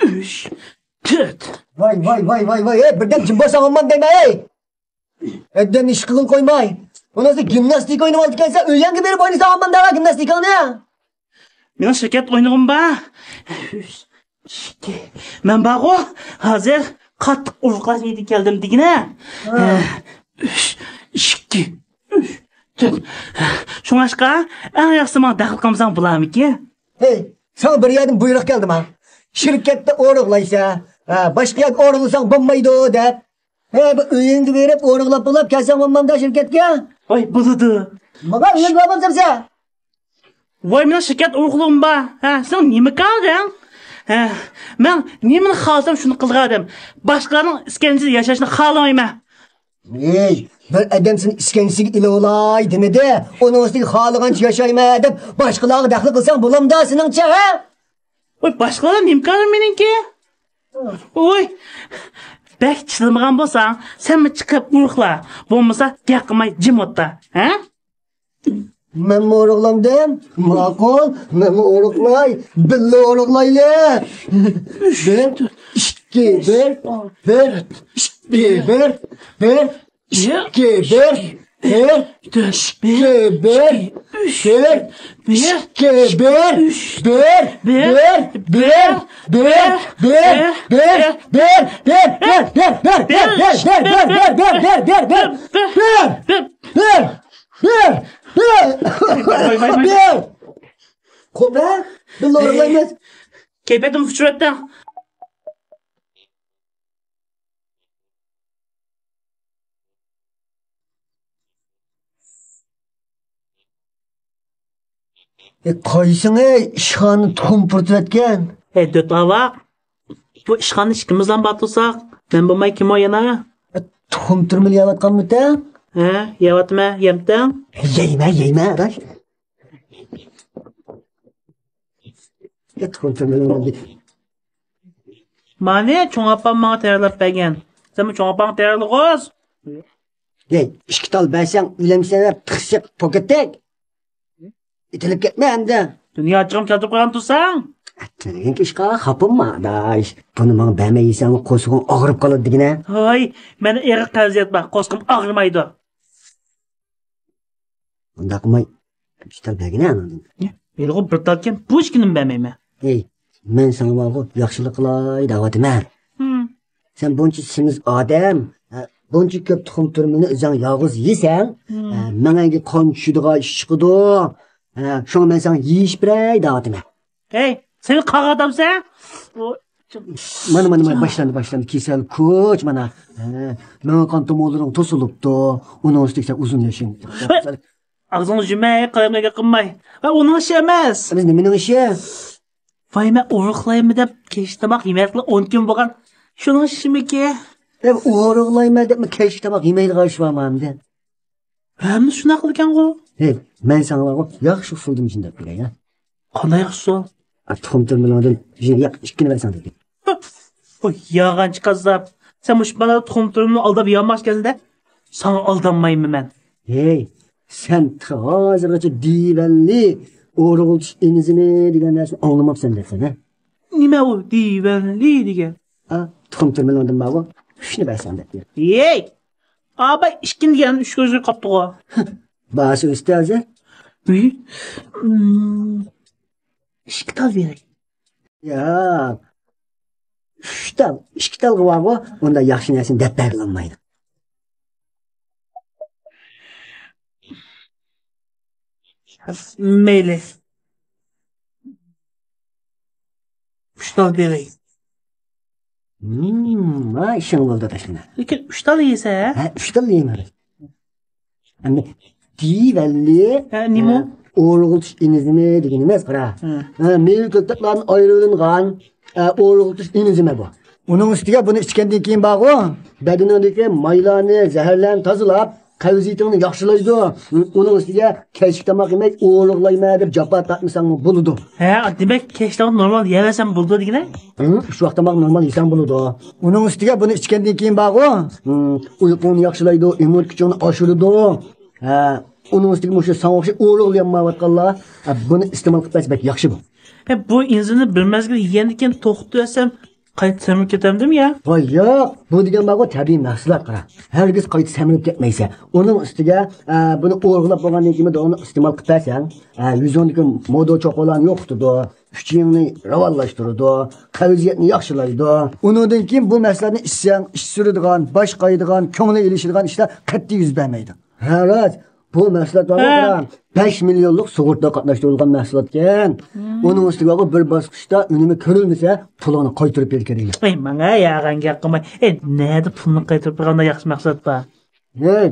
3, 4. Vay, birden cimbasan olmam deme ey. Edden iş kılın koymay. O nasıl gimnastik oyunu oldu kaysa öyen gibi bir oyunu olmam deme gimnastik oyunu. Benim şirket oynayım ba. 3, 2. Ben bak o hazır kattık uruklar yedi geldim digine. 3, 2, 3, 4. Şuna aşka en yaksı bana dağıl kalmasan bulamı ki. Hey, sana bir yerden buyruk geldim ha. Şirkette uğruklaysa, başka yer uğruklaysan bombaydı o de. He, bu öğündü verip uğruklap bulup kelsem olmam da şirketke. Vay buludu. Bana öğündü yapam semse. Vay benim şirket urukluyum ba. Sen nemi kaldın? Ben nemini kalsam şunu kılgadım. Başkalarının iskencesi yaşayışını kalamayım. Hey, bir adamsın iskencesi ile olay demedi. Onun üstü halıganç yaşayma edip başkalarına dahil kılsan bulam da senin çe ha? Vay başkalarının nemi kaldın benimki? Vay. Belki çılmıgan bolsan, sen mi çıkıp urukla? Bolmasa yakımay cim otta. Ben mi uğruklamdım? Makul, ben mi uğruklay? Billi uğruklayla. Bir, iki, bir, iki, Kobra, billi uğruklayma. Keypetim fıçıretten. Kaysına işhanı tumpurtu etken. Dört hava. Bu işkanı işkimizden batırsak, ben bulmay kim o yana? Tumpurtu yavatkan mı da? Yavatma, yemten. Yeyme, araş. Tumpurtu yavatkan. Mane, çoğun apam bana terörlep bergen. Sen mi çoğun apam terörlü koz? İşkital versen ülemseler tıkışıp tokettek. İtilip gitme hem de. Dünya açığım keltip koyan tutsan. Senin işka kapın mı adaş? Bunu bana beğenme yiysen kosuğun ağırıp kalır digine. Hay, beni erik kaziyet bak, koskum ağrımaydı. Onda akımay, işkital bergine anladın. Beni bir talken bu işkinin beğenmeyme. Hey, ben sana bağlı yaxşılık kılay davatım her. Sen bunca simiz adam, bunca köp tuxum turmini özün yağız yesen, mənəngi kan şuduğa iş çıkıdı. Şunu ben sana yiyiş birey davatım her. Hey, seni kağ adam sen? Mana başlandı kisel koç mana. Mənə kantom olurun tosulupdu. Onun üstükse uzun yaşın. Ağzını cümle kalemle yakınmay. Onun işi emez. Biz nemenin işi? Vay ben uğurlayayım deyip keştamak yemekle 10 gün bakan. Şunun işi mi ki? Uğurlayayım deyip keştamak yemeği karşılamam hem de. Hem şunu akıllıken o. Hey, ben sana bak yaxşı usuldum içinde bile ya. Kanay usul. Tuxum turmilodun işkini versen dedi. Oy yağancı kazzap. Sen bu bana tuxum turumunu aldab yanmaş geldi. Sana aldanmayayım ben. Hey, sen hazırca divelli uğurluş enizini diyen dersin anlamam sen dersen ha. Nime o divenli diye. Tuxum turmilodun bağı. Şunu versen dedi. Yey. Abi işkin diyen üç gözü kaptı o. Başı üstü azı. İşkital vereyim. Ya. İşkital var o. Onda yaxşı nesin depberlanmaydı. Meyli. İşkital vereyim. İşin oldu da şimdi. Lekin işkital yese ha? İşkital yiyeyim abi. Ama divelli. Nimo? Uğurluş enizime degen emas qara. Meyil köktaklardan ayrılıngan uğurluş enizime bu. Onun üstüge bunu içkenden keyin bağı, bedenindeki maylarını, zehirlerini tazılap, kavziyetini yaxşılaydı. Onun üstüge keşik tamak yemek uğurluqlayma deb japa tatmısan buludu. Demek keştamak normal yemesen buldu digine? Şu vaxt tamak normal yesen buludu. Onun üstüge bunu içkenden keyin bağı, uykunu yaxşılaydı, immun gücünü aşırıdı. Onun üstüge muşu sağışı uğurluqlayma vatqallar. Bunu istemal qıp bək yaxşı bu. Bu insanı bilmezgili yiyendikken toxtu etsem Qayt semirib ketamdim ya. Voy yo'q, bu degan bor tabiiy mahsulot qara. Hargiz qayta semirib ketmaysa. Uning ustiga buni o'rg'ilab bo'lgandan keyin uni iste'mol qilsang, yuzingdagi moda cho'qolan yo'qdir. Kuchingni ravallashtiradi, qavziyatni yaxshilaydi. Undan keyin bu mahsulotni ichsang, ish suradigan, bosh qo'yadigan, ko'ngli ilishadigan ishlar qat'iy yuz bermaydi. Haroz bu mahsulot var 5 milyonluk sug'urta qatnashtirilgan mahsulot ekan. Uning ustiga bir bosqichda unumi ko'rilmasa, pulini qaytarib berib kerak. Ey, menga yag'an gap qilmay. Neda pulni qaytarib berganda yaxshi maqsad bor. Hey,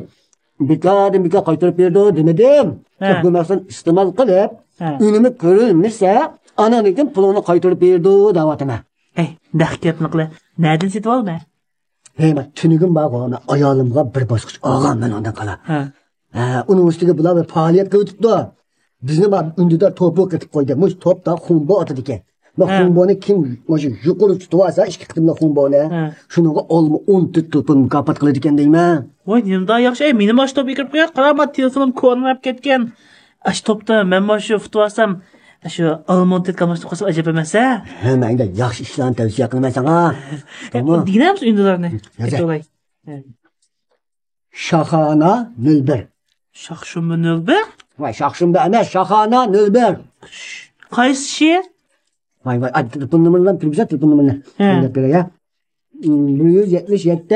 bika qaytarib berdi demedim. Bu mahsulot iste'mol qilib, unumi ko'rilmasa, anadan pulini qaytarib berdi deyapman. Hey, naq gapni qila. Nereden setib olma? Hey, men tunugim bor, ayolimga bir bosqich olganman ondan qala. Uning ustiga bular faoliyat qilibdi. Bizni undida to'piq etib qo'ydi. Mush topda xumbo otadi ekan. Bu xumboni kim o'sha yuqori tutib olsa, ikki qitimli xumboni, shunga olma 10 to'pni mukofot qiladi ekan deyman. Voy, nimda yaxshi, meni bosh to'p kirib qo'yadi. Qarama, telefonim ko'rinib ketgan. Ash topda men shu futib olsam, shu almond etkamashni qo'sib ajab emas-a? Menga yaxshi ishlarni tavsiya qilaman sana. Tamam. Dinamiz undalarni. Aytolay. Şahana 01. Şahşumba 01? Vay şahşumba emas, Şahana 01. Qaysi şey? Vay, telefon numaralarini turibsa, telefon numaralarini. Bilib bera ya. 177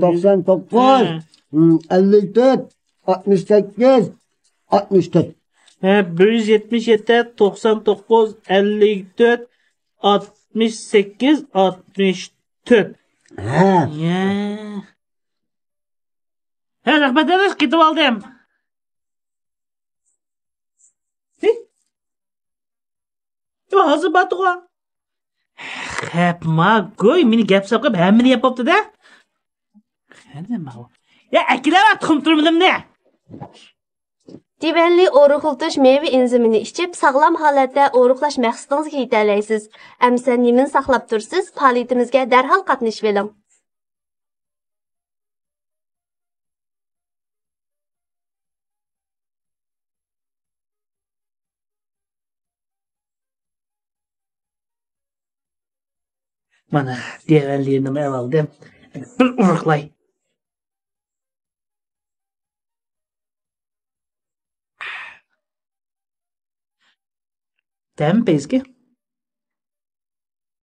99 54 68 64. 177 99 54 68 64. Rahmat emas, ketib oldim. Hozir batuğa. Hepma, go'y, meni gap soqib, hammani yapibdi-da. Nima bu? Ya, akilama tuxum turmadim-da. Divanli o'ruqlatish meva enzimini ichib, sog'lom holatda o'ruqlash maqsadingizga yetalaysiz. Amsa nimani saqlab tursiz? Faoliyatimizga darhol qatnashib oling. Mana divanliğini aldım. Bir uruqlay. Dem bezgi.